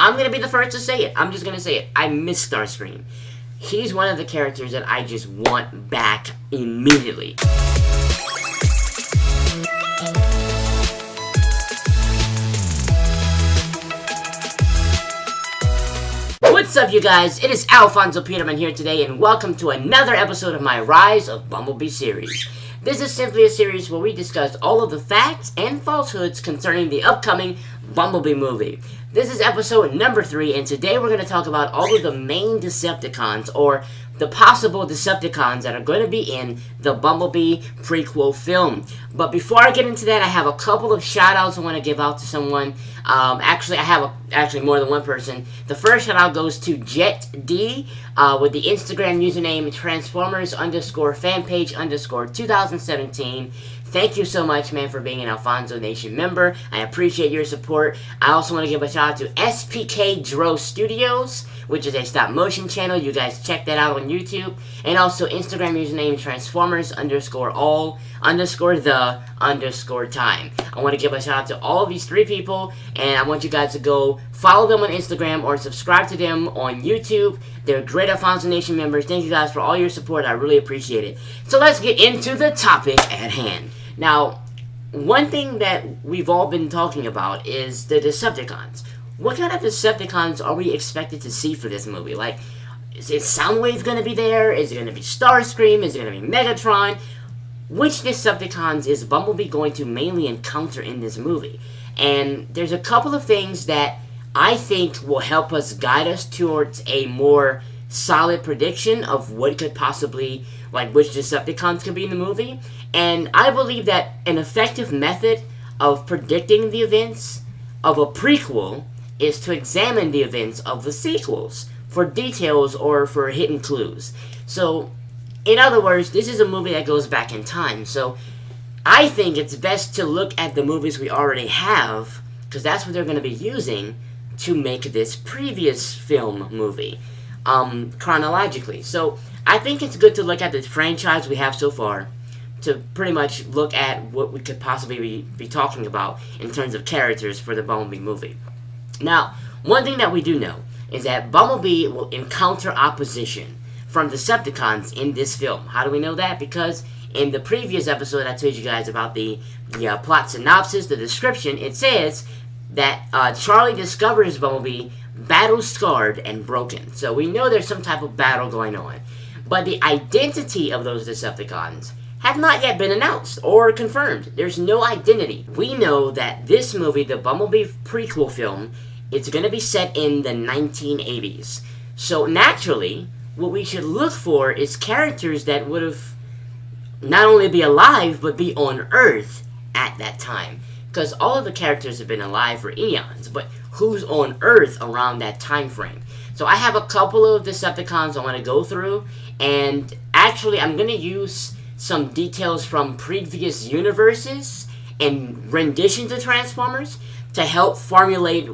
I'm going to be the first to say it. I'm just going to say it. I miss Starscream. He's one of the characters that I just want back immediately. What's up, you guys? It is Alfonso Peterman here today, and welcome to another episode of my Rise of Bumblebee series. This is simply a series where we discuss all of the facts and falsehoods concerning the upcoming Bumblebee movie. This is episode number 3, and today we're going to talk about all of the main Decepticons, or the possible Decepticons that are going to be in the Bumblebee prequel film. But before I get into that, I have a couple of shout-outs I want to give out to someone. Actually, I have more than one person. The first shout-out goes to Jet D with the Instagram username Transformers_fanpage_2017. Thank you so much, man, for being an Alfonso Nation member. I appreciate your support. I also want to give a shout out to SPK Dro Studios, which is a stop-motion channel. You guys check that out on YouTube. And also Instagram username Transformers_all_the_time. I want to give a shout out to all of these 3 people, and I want you guys to go follow them on Instagram or subscribe to them on YouTube. They're great Alfonso Nation members. Thank you guys for all your support. I really appreciate it. So let's get into the topic at hand. Now, one thing that we've all been talking about is the Decepticons. What kind of Decepticons are we expected to see for this movie? Like, is Soundwave going to be there? Is it going to be Starscream? Is it going to be Megatron? Which Decepticons is Bumblebee going to mainly encounter in this movie? And there's a couple of things that I think will help us guide us towards a more solid prediction of what could possibly, like, which Decepticons could be in the movie. And I believe that an effective method of predicting the events of a prequel is to examine the events of the sequels for details or for hidden clues. So, in other words, this is a movie that goes back in time. So, I think it's best to look at the movies we already have, because that's what they're going to be using to make this previous film movie, chronologically. So, I think it's good to look at the franchise we have so far, to pretty much look at what we could possibly be talking about in terms of characters for the Bumblebee movie. Now, one thing that we do know is that Bumblebee will encounter opposition from Decepticons in this film. How do we know that? Because in the previous episode I told you guys about the plot synopsis, the description, it says that Charlie discovers Bumblebee battle-scarred and broken. So we know there's some type of battle going on. But the identity of those Decepticons have not yet been announced or confirmed. There's no identity. We know that this movie, the Bumblebee prequel film, it's going to be set in the 1980s. So naturally, what we should look for is characters that would have not only be alive, but be on Earth at that time. Because all of the characters have been alive for eons, but who's on Earth around that time frame? So I have a couple of Decepticons I want to go through, and actually I'm going to use some details from previous universes and renditions of Transformers to help formulate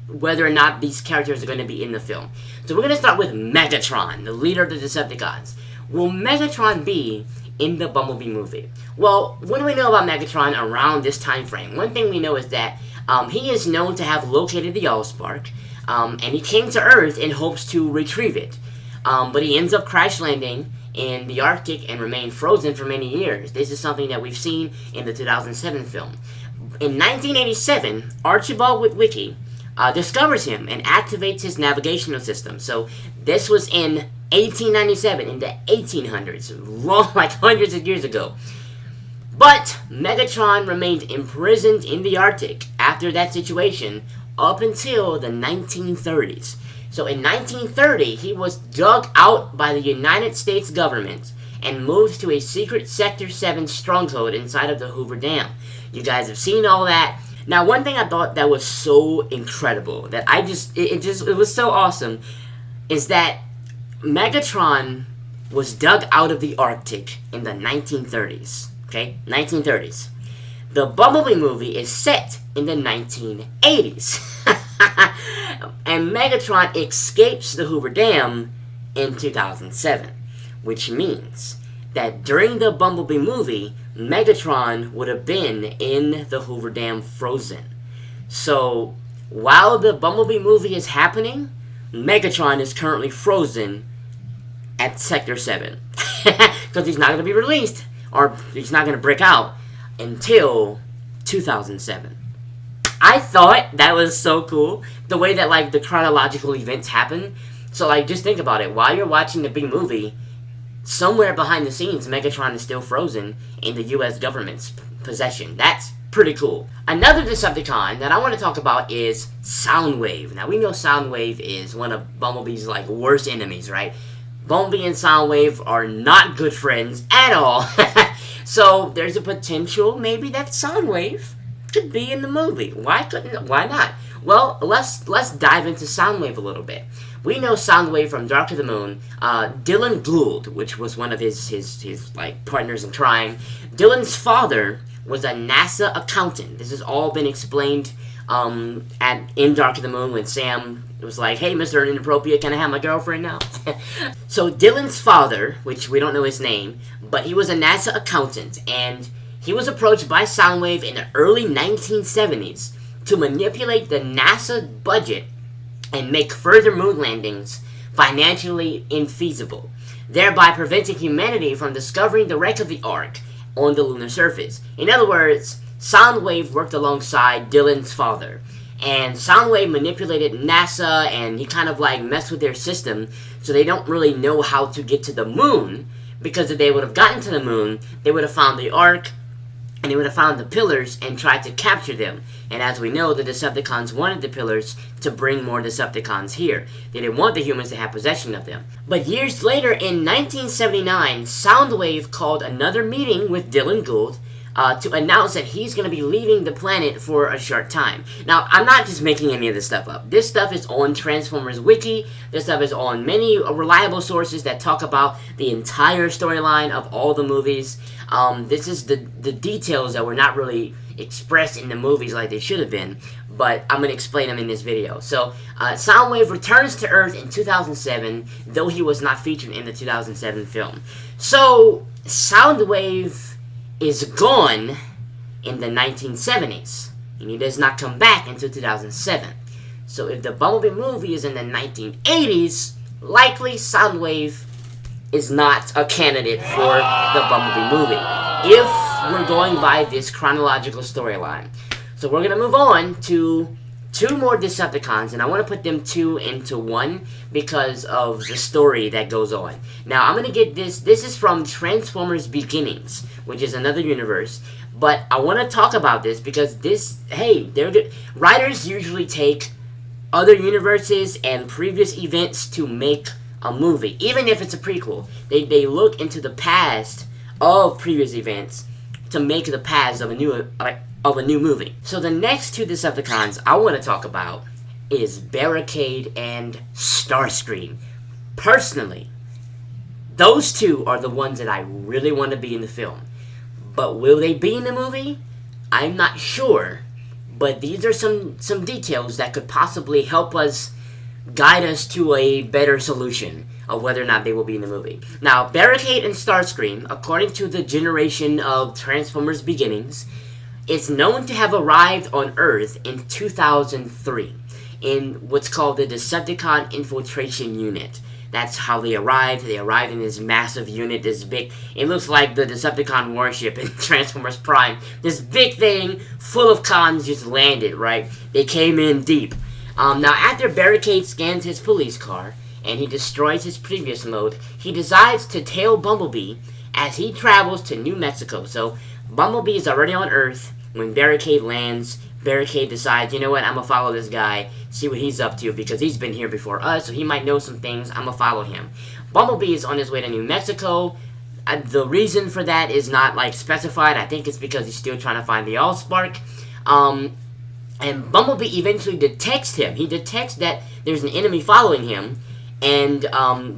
whether or not these characters are going to be in the film. So we're going to start with Megatron, the leader of the Decepticons. Will Megatron be in the Bumblebee movie? Well, what do we know about Megatron around this time frame? One thing we know is that he is known to have located the Allspark, and he came to Earth in hopes to retrieve it. But he ends up crash landing in the Arctic and remained frozen for many years. This is something that we've seen in the 2007 film. In 1987, Archibald Witwicky discovers him and activates his navigational system. So this was in 1897, in the 1800s, long, like hundreds of years ago. But Megatron remained imprisoned in the Arctic after that situation up until the 1930s. So in 1930, he was dug out by the United States government and moved to a secret Sector 7 stronghold inside of the Hoover Dam. You guys have seen all that. Now, one thing I thought that was so incredible, that it was so awesome, is that Megatron was dug out of the Arctic in the 1930s. Okay, 1930s. The Bumblebee movie is set in the 1980s. And Megatron escapes the Hoover Dam in 2007, which means that during the Bumblebee movie, Megatron would have been in the Hoover Dam frozen. So while the Bumblebee movie is happening, Megatron is currently frozen at Sector 7. Because he's not going to be released, or he's not going to break out until 2007. I thought that was so cool, the way that, like, the chronological events happen. So, like, just think about it. While you're watching the big movie, somewhere behind the scenes, Megatron is still frozen in the U.S. government's possession. That's pretty cool. Another Decepticon that I want to talk about is Soundwave. Now, we know Soundwave is one of Bumblebee's, like, worst enemies, right? Bumblebee and Soundwave are not good friends at all. So, there's a potential maybe that Soundwave could be in the movie. Why not? Well, let's dive into Soundwave a little bit. We know Soundwave from Dark to the Moon. Dylan Gould, which was one of his like partners in crime. Dylan's father was a NASA accountant. This has all been explained in Dark to the Moon when Sam was like, "Hey, Mr. Inappropriate, can I have my girlfriend now?" So Dylan's father, which we don't know his name, but he was a NASA accountant, and he was approached by Soundwave in the early 1970s to manipulate the NASA budget and make further moon landings financially infeasible, thereby preventing humanity from discovering the wreck of the Ark on the lunar surface. In other words, Soundwave worked alongside Dylan's father, and Soundwave manipulated NASA, and he kind of like messed with their system, so they don't really know how to get to the moon, because if they would have gotten to the moon, they would have found the Ark, and they would have found the pillars and tried to capture them. And as we know, the Decepticons wanted the pillars to bring more Decepticons here. They didn't want the humans to have possession of them. But years later, in 1979, Soundwave called another meeting with Dylan Gould to announce that he's going to be leaving the planet for a short time. Now, I'm not just making any of this stuff up. This stuff is on Transformers Wiki. This stuff is on many reliable sources that talk about the entire storyline of all the movies. This is the details that were not really expressed in the movies like they should have been, but I'm going to explain them in this video. So, Soundwave returns to Earth in 2007, though he was not featured in the 2007 film. So, Soundwave is gone in the 1970s, and he does not come back until 2007. So if the Bumblebee movie is in the 1980s, likely Soundwave is not a candidate for the Bumblebee movie, if we're going by this chronological storyline. So we're going to move on to two more Decepticons, and I want to put them two into one because of the story that goes on. Now, I'm going to get this is from Transformers Beginnings, which is another universe, but I want to talk about this because writers usually take other universes and previous events to make a movie, even if it's a prequel. They look into the past of previous events to make the past of a new movie. So the next two Decepticons I want to talk about is Barricade and Starscream. Personally, those two are the ones that I really want to be in the film. But will they be in the movie? I'm not sure. But these are some details that could possibly help us guide us to a better solution of whether or not they will be in the movie. Now, Barricade and Starscream, according to the generation of Transformers Beginnings, is known to have arrived on Earth in 2003 in what's called the Decepticon Infiltration Unit. That's how they arrived. They arrived in this massive unit, this big, it looks like the Decepticon warship in Transformers Prime. This big thing full of cons just landed, right? They came in deep. Now, after Barricade scans his police car and he destroys his previous mode, he decides to tail Bumblebee as he travels to New Mexico. So, Bumblebee is already on Earth when Barricade lands. Barricade decides, you know what, I'm going to follow this guy, see what he's up to, because he's been here before us, so he might know some things. I'm going to follow him. Bumblebee is on his way to New Mexico. The reason for that is not, like, specified. I think it's because he's still trying to find the Allspark. And Bumblebee eventually detects him. He detects that there's an enemy following him, and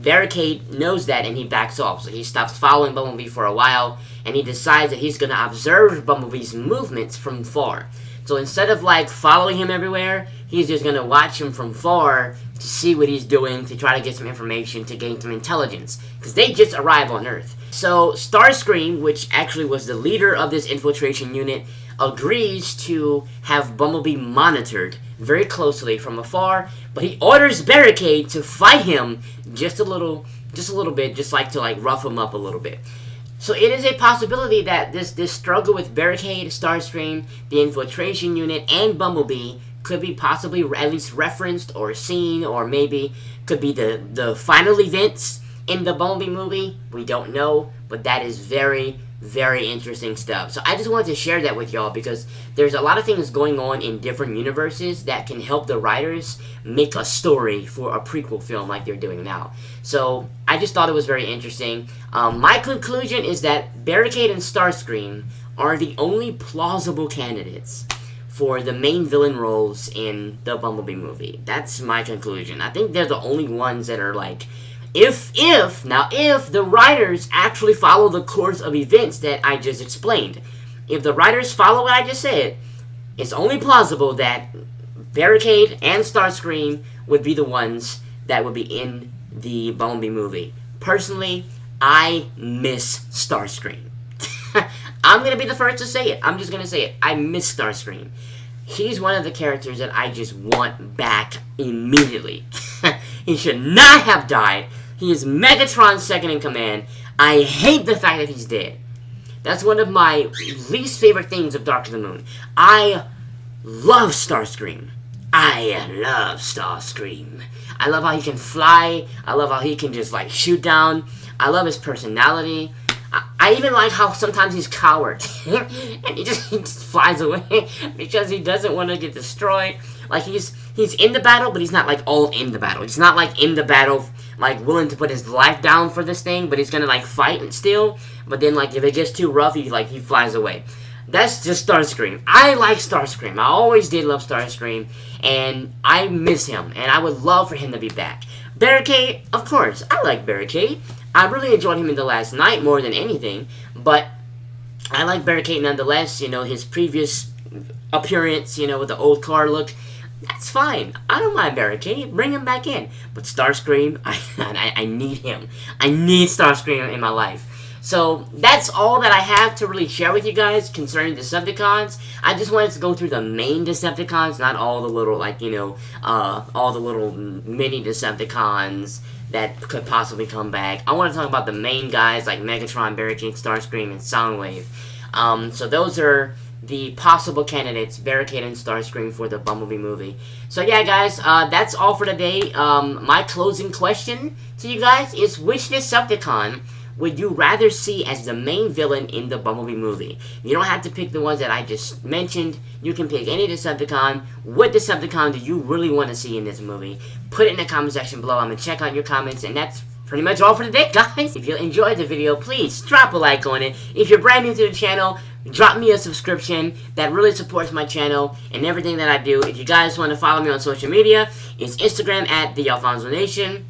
Barricade knows that, and he backs off. So he stops following Bumblebee for a while, and he decides that he's going to observe Bumblebee's movements from far. So instead of, like, following him everywhere, he's just going to watch him from far to see what he's doing, to try to get some information, to gain some intelligence. Because they just arrived on Earth. So Starscream, which actually was the leader of this infiltration unit, agrees to have Bumblebee monitored very closely from afar, but he orders Barricade to fight him just a little bit, just like to rough him up a little bit. So it is a possibility that this struggle with Barricade, Starscream, the infiltration unit, and Bumblebee could be possibly at least referenced or seen, or maybe could be the final events in the Bumblebee movie. We don't know, but that is very, very interesting stuff. So I just wanted to share that with y'all because there's a lot of things going on in different universes that can help the writers make a story for a prequel film like they're doing now. So I just thought it was very interesting. My conclusion is that Barricade and Starscream are the only plausible candidates for the main villain roles in the Bumblebee movie. That's my conclusion. I think they're the only ones that are like, if the writers actually follow the course of events that I just explained, if the writers follow what I just said, it's only plausible that Barricade and Starscream would be the ones that would be in the Bumblebee movie. Personally, I miss Starscream. I'm going to be the first to say it. I'm just going to say it. I miss Starscream. He's one of the characters that I just want back immediately. He should not have died. He is Megatron's second in command. I hate the fact that he's dead. That's one of my least favorite things of Dark of the Moon. I love Starscream. I love Starscream. I love how he can fly. I love how he can just shoot down. I love his personality. I even like how sometimes he's coward. And he just flies away because he doesn't want to get destroyed. He's in the battle, but he's not all in the battle. He's not in the battle willing to put his life down for this thing, but he's gonna fight and still. But then if it gets too rough, he flies away. That's just Starscream. I like Starscream. I always did love Starscream, and I miss him, and I would love for him to be back. Barricade, of course, I like Barricade. I really enjoyed him in The Last Night more than anything, but I like Barricade nonetheless. His previous appearance, with the old car look, that's fine. I don't mind Barricade. Bring him back in. But Starscream, I need him. I need Starscream in my life. So that's all that I have to really share with you guys concerning Decepticons. I just wanted to go through the main Decepticons, not all the little, all the little mini Decepticons that could possibly come back. I want to talk about the main guys like Megatron, Barricade, Starscream, and Soundwave. So those are the possible candidates, Barricade and Starscream, for the Bumblebee movie. So yeah, guys, that's all for today. My closing question to you guys is, which Decepticon would you rather see as the main villain in the Bumblebee movie? You don't have to pick the ones that I just mentioned. You can pick any Decepticon. What Decepticon do you really want to see in this movie? Put it in the comment section below. I'm going to check out your comments, and that's pretty much all for today, guys. If you enjoyed the video, please drop a like on it. If you're brand new to the channel, drop me a subscription. That really supports my channel and everything that I do. If you guys want to follow me on social media, it's Instagram at the Alfonso Nation,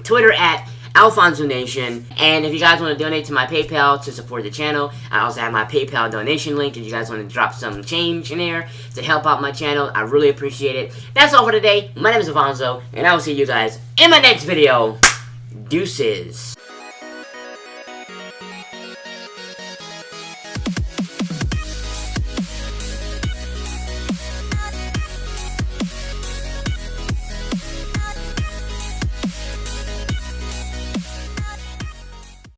Twitter at Alfonso Nation, and if you guys want to donate to my PayPal to support the channel, I also have my PayPal donation link if you guys want to drop some change in there to help out my channel. I really appreciate it. That's all for today. My name is Alfonso, and I will see you guys in my next video. Deuces.